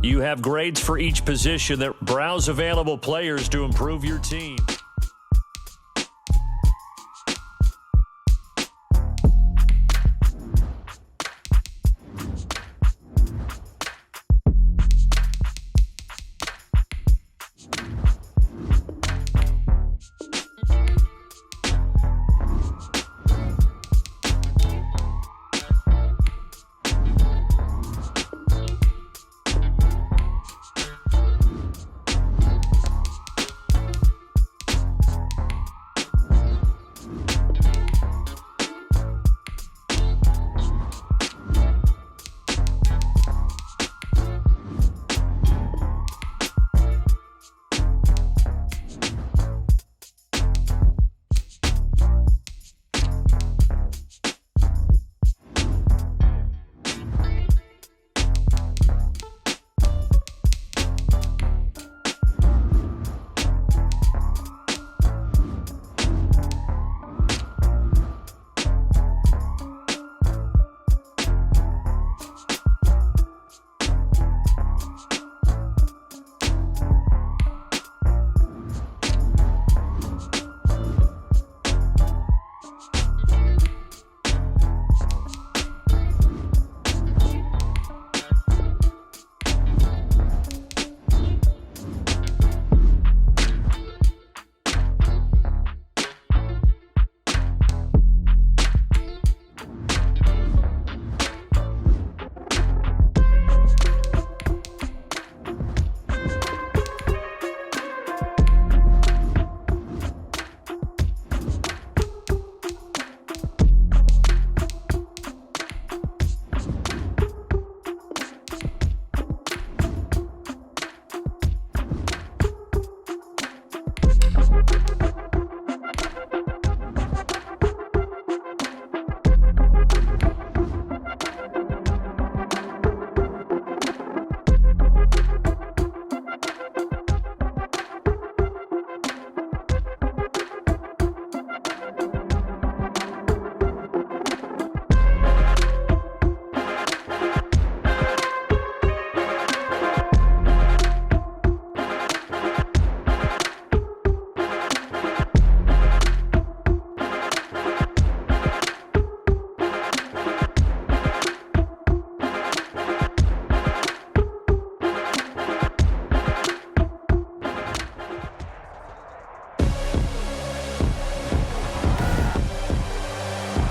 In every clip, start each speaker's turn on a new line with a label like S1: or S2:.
S1: You have grades for each position that browse available players to improve your team.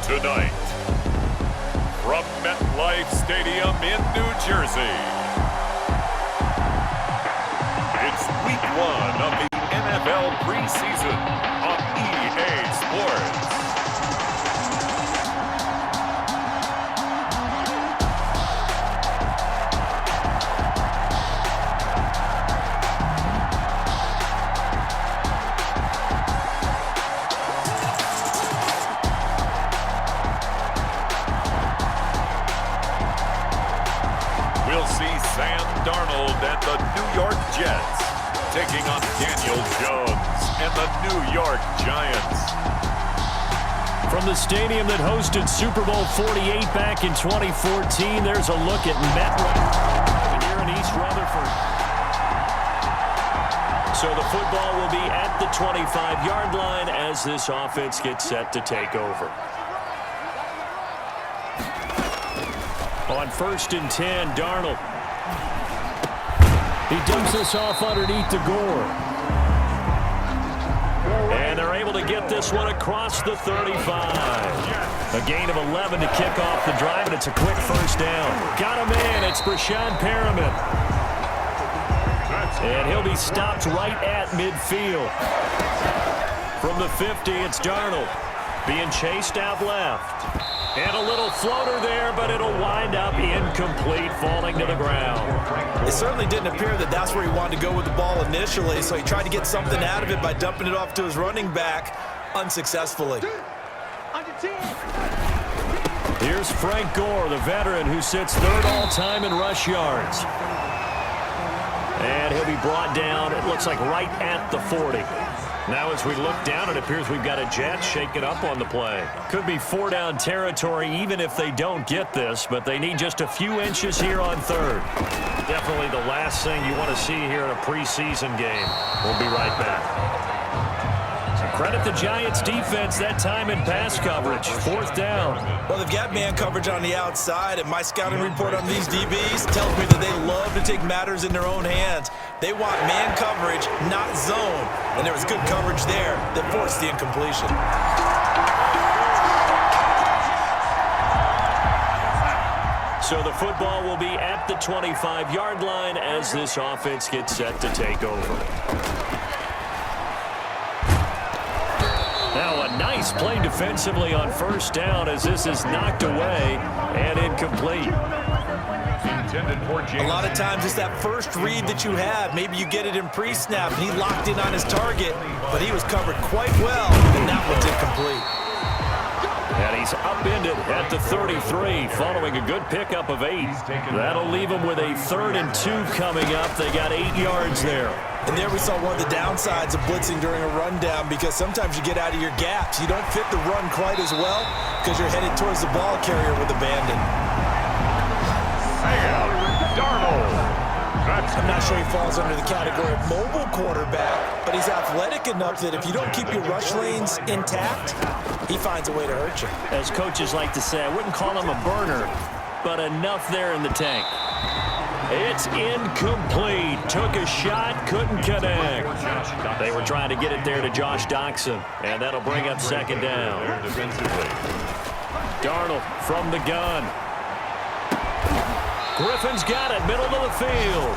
S2: Tonight, from MetLife Stadium in New Jersey, it's Week 1 of the NFL preseason on EA Sports. We'll see Sam Darnold and the New York Jets taking on Daniel Jones and the New York Giants.
S1: From the stadium that hosted Super Bowl 48 back in 2014, there's a look at MetLife here in East Rutherford. So the football will be at the 25-yard line as this offense gets set to take over. On 1st and 10, Darnold. He dumps this off underneath to Gore. And they're able to get this one across the 35. A gain of 11 to kick off the drive, and it's a quick first down. Got him in. It's Brashad Perriman. And he'll be stopped right at midfield. From the 50, it's Darnold being chased out left. And a little floater there, but it'll wind up incomplete, falling to the ground.
S3: It certainly didn't appear that that's where he wanted to go with the ball initially, so he tried to get something out of it by dumping it off to his running back unsuccessfully.
S1: Here's Frank Gore, the veteran who sits third all-time in rush yards. And he'll be brought down, it looks like right at the 40. Now as we look down, it appears we've got a Jets shaking up on the play. Could be 4-down territory even if they don't get this, but they need just a few inches here on third. Definitely the last thing you want to see here in a preseason game. We'll be right back. Credit the Giants defense that time in pass coverage. 4th down.
S3: Well, they've got man coverage on the outside, and my scouting report on these DBs tells me that they love to take matters in their own hands. They want man coverage, not zone. And there was good coverage there that forced the incompletion.
S1: So the football will be at the 25-yard line as this offense gets set to take over. Now a nice play defensively on 1st down as this is knocked away and incomplete.
S3: A lot of times it's that first read that you have. Maybe you get it in pre-snap and he locked in on his target, but he was covered quite well, and that one's incomplete.
S1: And he's upended at the 33 following a good pickup of 8. That'll leave him with a 3rd and 2 coming up. They got 8 yards there.
S3: And there we saw one of the downsides of blitzing during a rundown, because sometimes you get out of your gaps. You don't fit the run quite as well because you're headed towards the ball carrier with abandon. I'm not sure he falls under the category of mobile quarterback, but he's athletic enough that if you don't keep your rush lanes intact, he finds a way to hurt you.
S1: As coaches like to say, I wouldn't call him a burner, but enough there in the tank. It's incomplete. Took a shot, couldn't connect. They were trying to get it there to Josh Doxson, and that'll bring up 2nd down. Darnold from the gun. Griffin's got it, middle of the field.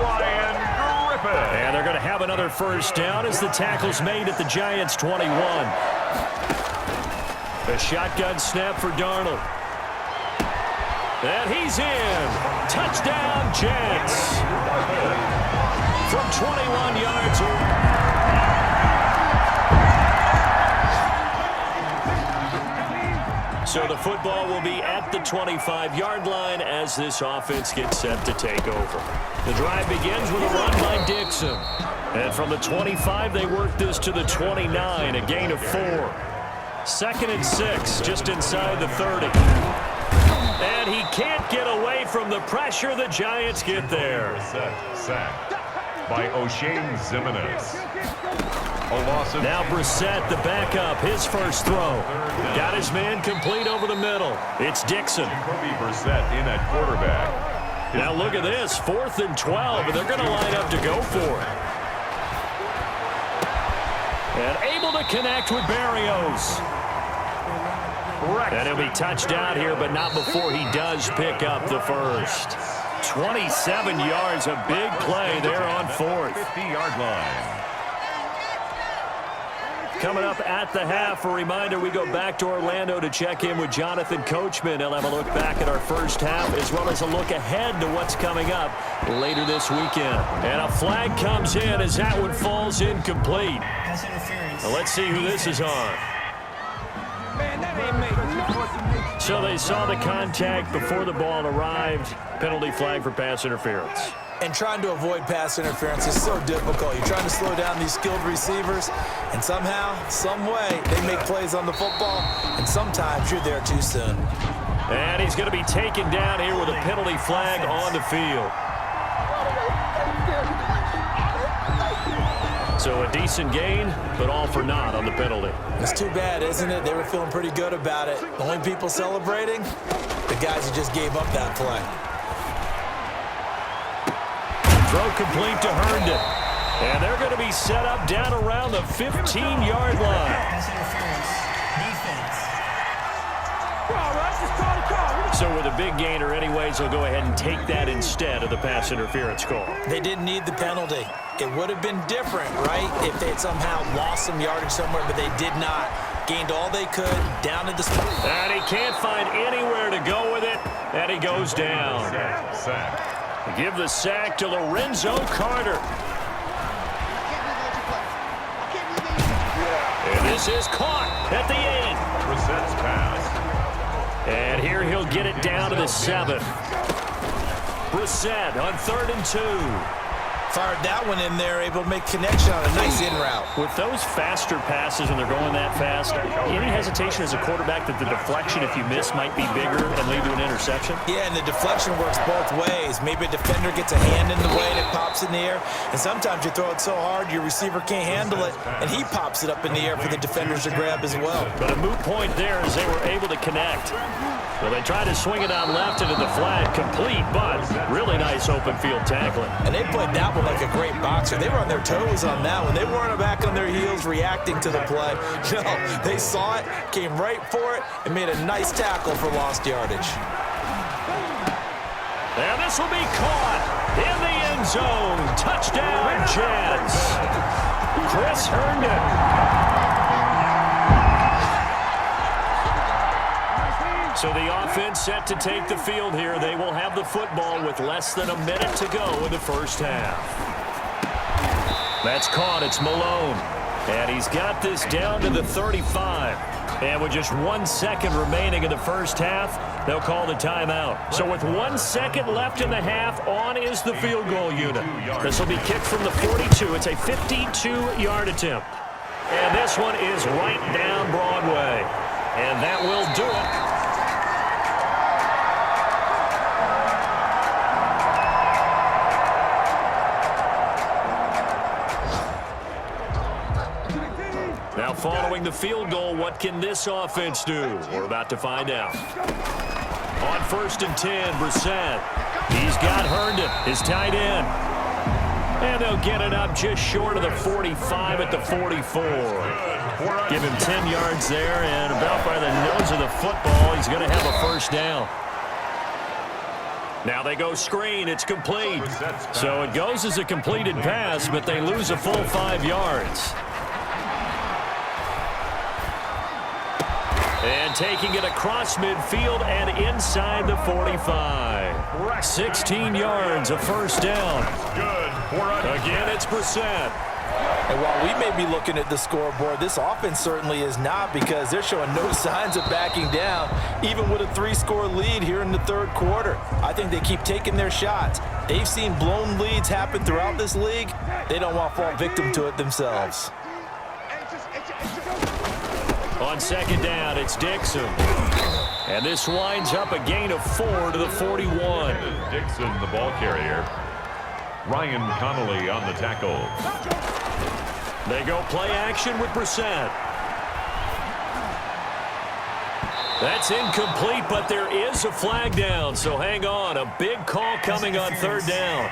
S2: Ryan Griffin.
S1: And they're going to have another 1st down as the tackle's made at the Giants' 21. The shotgun snap for Darnold. And he's in. Touchdown, Jets. From 21 yards. So the football will be at the 25-yard line as this offense gets set to take over. The drive begins with a run by Dixon. And from the 25, they work this to the 29, a gain of 4. 2nd and 6, just inside the 30. And he can't get away from the pressure. The Giants get there.
S2: Sacked by O'Shea Zimenez.
S1: Now Brissett, the backup, his first throw. Got his man complete over the middle. It's Dixon.
S2: Brissett in at quarterback.
S1: Now look at this, 4th and 12, and they're going to line up to go for it. And able to connect with Berrios. And he'll be touched out here, but not before he does pick up the first. 27 yards, a big play there on 4th.
S2: 50-yard line.
S1: Coming up at the half, a reminder, we go back to Orlando to check in with Jonathan Coachman. He'll have a look back at our first half as well as a look ahead to what's coming up later this weekend. And a flag comes in as that one falls incomplete. Now let's see who this is on. So they saw the contact before the ball arrived. Penalty flag for pass interference.
S3: And trying to avoid pass interference is so difficult. You're trying to slow down these skilled receivers, and somehow, some way, they make plays on the football, and sometimes you're there too soon.
S1: And he's going to be taken down here with a penalty flag on the field. So a decent gain, but all for naught on the penalty.
S3: It's too bad, isn't it? They were feeling pretty good about it. The only people celebrating, the guys who just gave up that play.
S1: Throw complete to Herndon. And they're going to be set up down around the 15-yard line. So with a big gainer anyways, they'll go ahead and take that instead of the pass interference call.
S3: They didn't need the penalty. It would have been different, right, if they had somehow lost some yardage somewhere, but they did not. Gained all they could down at the spot.
S1: And he can't find anywhere to go with it, and he goes down.
S2: Sack.
S1: Give the sack to Lorenzo Carter. And this is caught at the 8.
S2: Brissett's pass.
S1: And here he'll get it down to the 7. Brissett on 3rd and 2.
S3: Fired that one in there, able to make connection on a nice in route.
S1: With those faster passes and they're going that fast, any hesitation as a quarterback that the deflection, if you miss, might be bigger and lead to an interception?
S3: Yeah, and the deflection works both ways. Maybe a defender gets a hand in the way and it pops in the air. And sometimes you throw it so hard your receiver can't handle it, and he pops it up in the air for the defenders to grab as well.
S1: But a moot point there as they were able to connect. Well, they tried to swing it on left into the flat, complete, but really nice open field tackling.
S3: And they played that one like a great boxer. They were on their toes on that one. They weren't back on their heels reacting to the play. No, they saw it, came right for it, and made a nice tackle for lost yardage.
S1: And this will be caught in the end zone. Touchdown, Jets. Chris Herndon. So the offense set to take the field here. They will have the football with less than a minute to go in the first half. That's caught. It's Malone. And he's got this down to the 35. And with just 1 second remaining in the first half, they'll call the timeout. So with 1 second left in the half, on is the field goal unit. This will be kicked from the 42. It's a 52-yard attempt. And this one is right down Broadway. And that will do it. Now following the field goal, what can this offense do? We're about to find out. On 1st and 10, Brissett. He's got Herndon, his tight end. And they'll get it up just short of the 45 at the 44. Give him 10 yards there, and about by the nose of the football, he's going to have a first down. Now they go screen. It's complete. So it goes as a completed pass, but they lose a full 5 yards. And taking it across midfield and inside the 45. 16 yards, a first down. Again, it's Brissett.
S3: And while we may be looking at the scoreboard, this offense certainly is not, because they're showing no signs of backing down, even with a 3-score lead here in the third quarter. I think they keep taking their shots. They've seen blown leads happen throughout this league. They don't want to fall victim to it themselves.
S1: On 2nd down, it's Dixon. And this winds up a gain of 4 to the 41.
S2: Dixon, the ball carrier. Ryan Connolly on the tackle.
S1: They go play action with Brissett. That's incomplete, but there is a flag down, so hang on. A big call coming on 3rd down.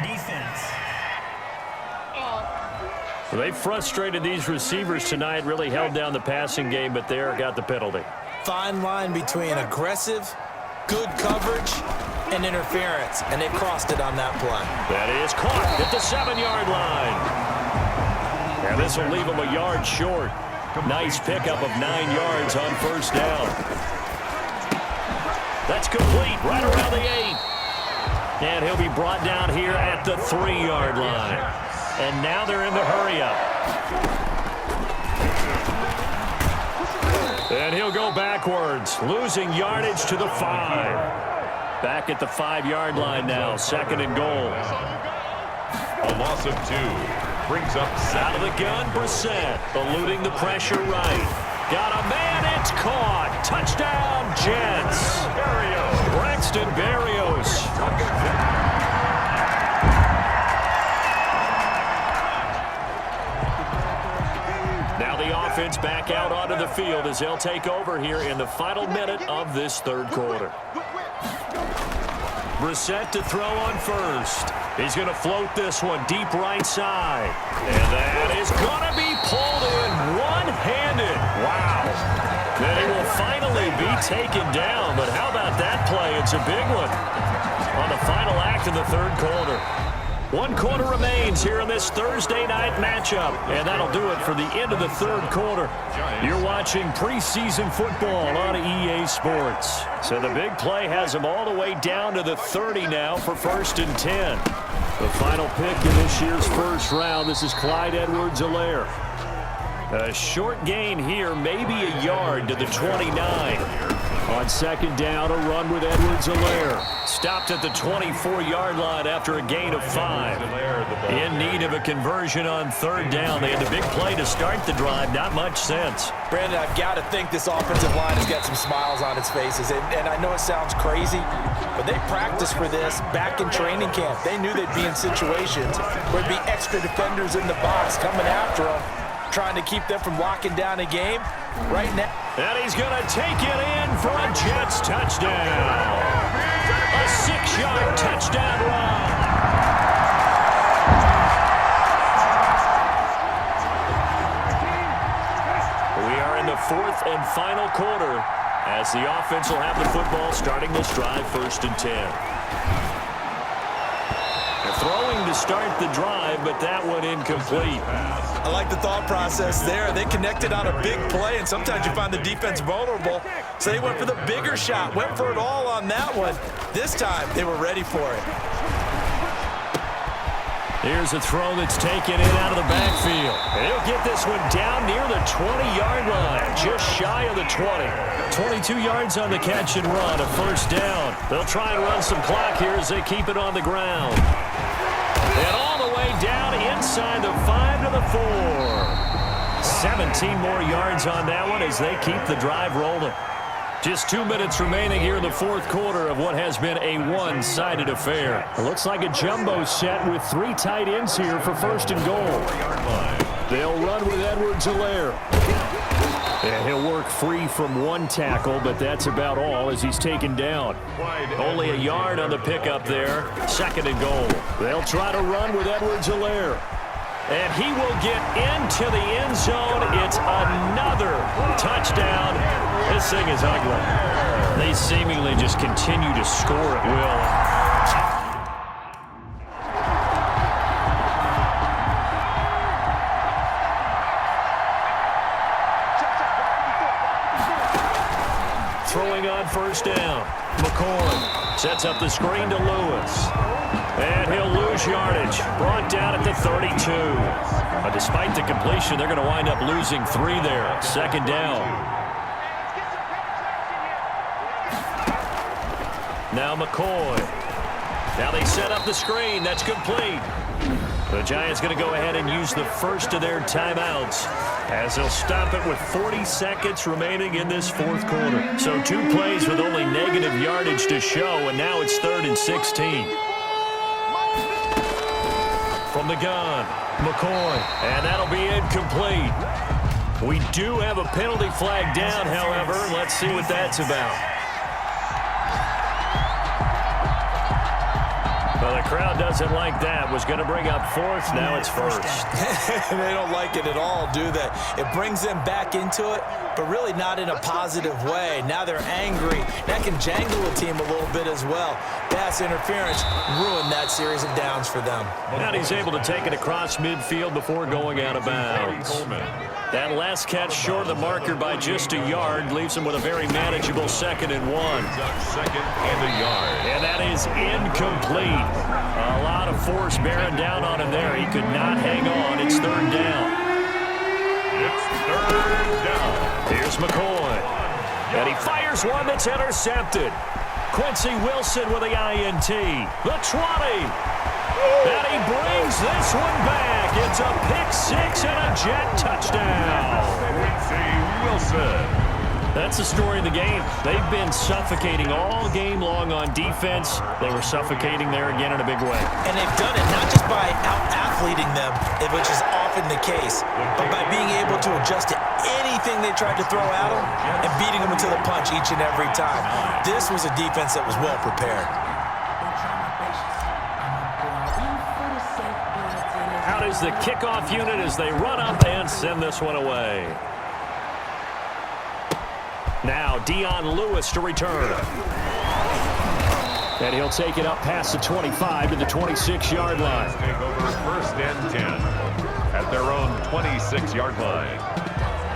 S1: They frustrated these receivers tonight, really held down the passing game, but there got the penalty.
S3: Fine line between aggressive, good coverage, and interference, and they crossed it on that play.
S1: That is caught at the 7-yard line. And this will leave him a yard short. Nice pickup of 9 yards on 1st down. That's complete right around the 8. And he'll be brought down here at the 3-yard line. And now they're in the hurry-up. And he'll go backwards, losing yardage to the 5. Back at the 5-yard line now, 2nd and goal.
S2: A loss of 2. Brings up 7.
S1: Out of the gun, Brissett, eluding the pressure right. Got a man, it's caught. Touchdown, Jets. Braxton Berrios. Now the offense back out onto the field as they'll take over here in the final minute of this third quarter. Brissett to throw on 1st. He's going to float this one deep right side. And that is going to be pulled in one-handed. Wow. Then he will finally be taken down. But how about that play? It's a big one on the final act of the third quarter. 1 quarter remains here in this Thursday night matchup. And that'll do it for the end of the third quarter. You're watching preseason football on EA Sports. So the big play has them all the way down to the 30 now for 1st and 10. The final pick in this year's first round. This is Clyde Edwards-Helaire. A short gain here, maybe a yard to the 29. On second down, a run with Edwards-Helaire. Stopped at the 24-yard line after a gain of 5. In need of a conversion on third down. They had the big play to start the drive. Not much sense.
S3: Brandon, I've got to think this offensive line has got some smiles on its faces. And I know it sounds crazy, but they practiced for this back in training camp. They knew they'd be in situations where there'd be extra defenders in the box coming after them, trying to keep them from locking down a game. Right now.
S1: And he's going to take it in for a Jets touchdown. A 6-yard touchdown run. We are in the fourth and final quarter as the offense will have the football starting this drive, 1st and 10. Throwing to start the drive, but that one incomplete.
S3: I like the thought process there. They connected on a big play, and sometimes you find the defense vulnerable. So they went for the bigger shot, went for it all on that one. This time, they were ready for it.
S1: Here's a throw that's taken in out of the backfield. And he'll get this one down near the 20-yard line, just shy of the 20. 22 yards on the catch and run, a 1st down. They'll try and run some clock here as they keep it on the ground. And all the way down inside the 5 to the 4. 17 more yards on that one as they keep the drive rolling. Just 2 minutes remaining here in the fourth quarter of what has been a one-sided affair. It looks like a jumbo set with 3 tight ends here for 1st and goal. They'll run with Edwards-Helaire. And he'll work free from 1 tackle, but that's about all as he's taken down. Only a yard on the pickup there. 2nd and goal. They'll try to run with Edwards-Helaire. And he will get into the end zone. It's another touchdown. This thing is ugly. They seemingly just continue to score at will. Throwing on 1st down. McCoy sets up the screen to Lewis. And he'll lose yardage. Brought down at the 32. But despite the completion, they're going to wind up losing 3 there. 2nd down. Now McCoy. Now they set up the screen. That's complete. The Giants going to go ahead and use the first of their timeouts as they'll stop it with 40 seconds remaining in this fourth quarter. So 2 plays with only negative yardage to show, and now it's 3rd and 16. From the gun, McCoy, and that'll be incomplete. We do have a penalty flag down, however. Let's see what that's about. Well, the crowd doesn't like that. Was going to bring up 4th. Now it's 1st.
S3: They don't like it at all, do they? It brings them back into it, but really not in a positive way. Now they're angry. That can jangle a team a little bit as well. Pass interference ruined that series of downs for them.
S1: And he's able to take it across midfield before going out of bounds. That last catch short of the marker by just a yard leaves him with a very manageable 2nd and 1.
S2: 2nd and a yard.
S1: And that is incomplete. A lot of force bearing down on him there. He could not hang on. It's 3rd down.
S2: It's 3rd down.
S1: Here's McCoy. And he fires one that's intercepted. Quincy Wilson with the INT. The 20. And he brings this one back. It's a pick-6 and a Jet touchdown.
S2: Quincy Wilson.
S1: That's the story of the game. They've been suffocating all game long on defense. They were suffocating there again in a big way.
S3: And they've done it not just by out-athleting them, which is often the case, but by being able to adjust to anything they tried to throw at them and beating them into the punch each and every time. This was a defense that was well prepared.
S1: Out is the kickoff unit as they run up and send this one away. Now Dion Lewis to return. And he'll take it up past the 25 to the 26-yard line.
S2: Take over 1st and 10 at their own 26-yard line.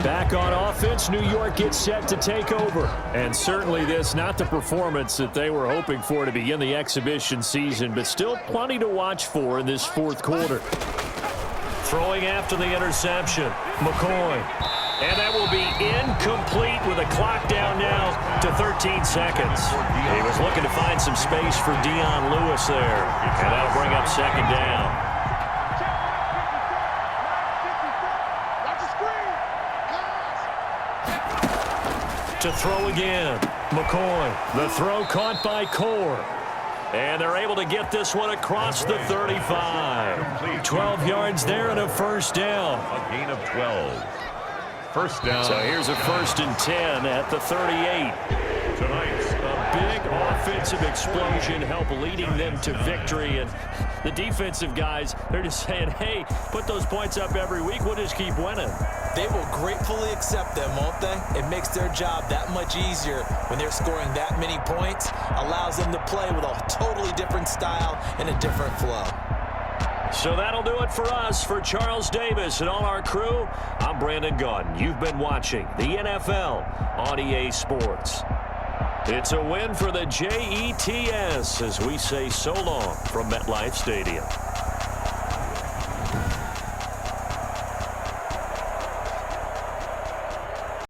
S1: Back on offense, New York gets set to take over. And certainly this, not the performance that they were hoping for to begin the exhibition season, but still plenty to watch for in this fourth quarter. Throwing after the interception, McCoy. And that will be incomplete with a clock down now to 13 seconds. He was looking to find some space for Dion Lewis there. And that'll bring up second down. To throw again, McCoy. The throw caught by Core. And they're able to get this one across the 35. 12 yards there and a first down.
S2: A gain of 12. First down.
S1: So here's a 1st and 10 at the 38.
S2: Tonight's
S1: A big offensive explosion help leading them to victory. And the defensive guys, they're just saying, hey, put those points up every week. We'll just keep winning.
S3: They will gratefully accept them, won't they? It makes their job that much easier when they're scoring that many points. Allows them to play with a totally different style and a different flow.
S1: So that'll do it for us. For Charles Davis and all our crew, I'm Brandon Gaudin. You've been watching the NFL on EA Sports. It's a win for the Jets as we say so long from MetLife Stadium.